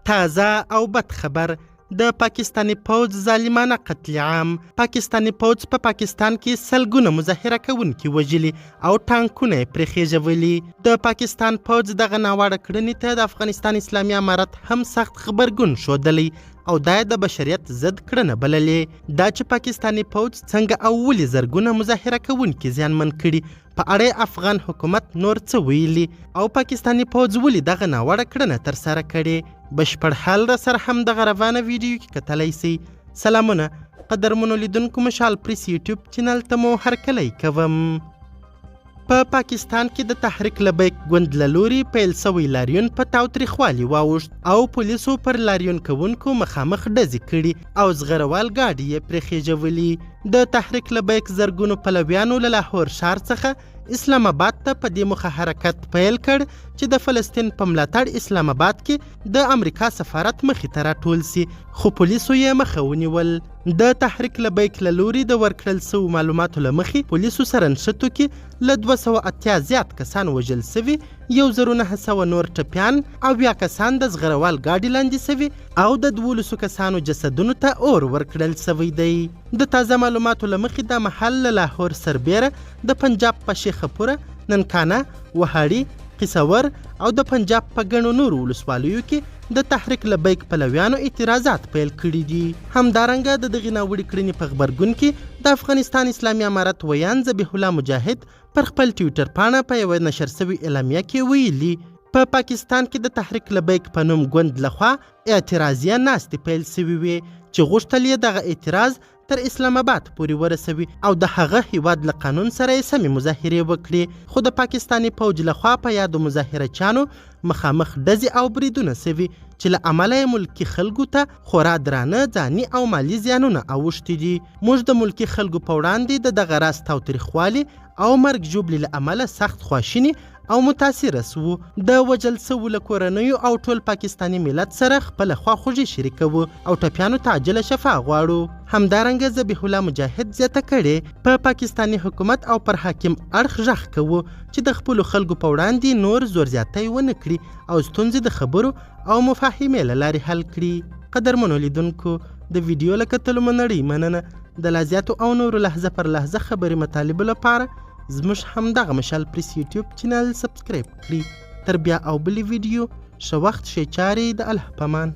تازه او بد خبر د پاکستانی پوځ ظالمانه قتل عام. پاکستانی پوځ په پاکستان کې سلګونه مظاهره کوونکي وژلي او ټانکونه یې پرې خېژولي. د پاکستان پوځ دغه ناوړه کړنې ته د افغانستان اسلامي امارت هم سخت غبرګون ښودلی او دا د بشریت ضد کړنه بللې. دا چې پاکستانی پوځ څنګه او ولې زرګونه مظاهره کوونکي زیانمن کړي په اړه افغان حکومت نور څه ویلي او پاکستانی پوځ ولې دغه ناوړه کړنه ترسره کړې. بشپړ حال را سره هم دغه روانه ویډیو کې کتلی سئ. سلامونه قدرمنو لیدونکو، مشال پریس یوټیوب چینل ته مو هرکلی کوم. په پاکستان کې د تحریک لبیک ګوند له لورې پیل سوی لاریون په تاوتریخوالي واوښت او پولیسو پر لاریون کوونکو مخامخ ډزې کړي او زغروال ګاډي یې پرې خېژولي. د تحریک لبیک زرګونو پلویانو له لاهور ښار څخه اسلام آباد ته په دې موخه حرکت پیل کړ چې د فلسطین په ملاتړ اسلام آباد کې د امریکا سفارت مخې ته راټول سي، خو پولیسو یې مخه ونیول. د تحریک لبیک له لوري د ورکړل سوو معلوماتو له مخې پولیسو سره نښتو کې له 280 زیات کسان وژل سوي، 1900 نور ټپیان او 2 کسان د زغروال ګاډي لاندې سوي او د 12 کسانو جسدونو ته اور ورکړل سوی دی. د تازه معلوماتو له مخې دا محل له لاهور سربیره د پنجاب په شیخپوره، ننکانه، وهاړي، قصور او د پنجاب په ګڼو نورو ولسوالیو کې د تحریک لبیک پلویانو اعتراضات پیل کړي دي. همدارنګه د دغې ناوړې کړنې په غبرګون کې د افغانستان اسلامي امارت ویان ذبیح الله مجاهد پر خپل ټویټر پاڼه په یوه نشر سوي اعلامیه کې ویلي په پاکستان کې د تحریک لبیک په نوم ګوند لخوا اعتراضیه ناستې پیل سوي وې چې غوښتل یې دغه اعتراض تر اسلام آباد پورې ورسوي او د هغه هیواد له قانون سره یې سمې مظاهرې وکړي. خو د پاکستاني پوځ لخوا په یادو مظاهره چانو مخامخ ډزې او بریدونه سوي چې له امله یې ملکي خلکو ته خورا درانه ځاني او مالي زیانونه اوښتي دي. موږ د ملکي خلکو په وړاندې د دغه راز تاوتریخوالي او مرګ ژوبلې له امله سخت خواشیني او متاثره سوو. د وژل سوو له کورنیو او ټول پاکستاني ملت سره خپله خواخوږي شریکوو او ټپیانو ته عاجله شفا غواړو. همدارنګه ذبیح الله مجاهد زیاته کړې په پاکستاني حکومت او پر حاکم اړخ غږ کوو چې د خپلو خلکو په وړاندې نور زور زیاتی ونه کړي او ستونزې د خبرو او مفاهمې له لارې حل کړي. قدرمنو لیدونکو، د ویډیو له کتلو مو نړۍ مننه. د لا زیاتو او نورو لحظه پر لحظه خبرې مطالبو لپاره زموږ همدغه مشال پریس یوټیوب چینل سبسکرایب کړئ. تر بیا او بلې ویډیو ښه وخت ښې چارې د الله په امان.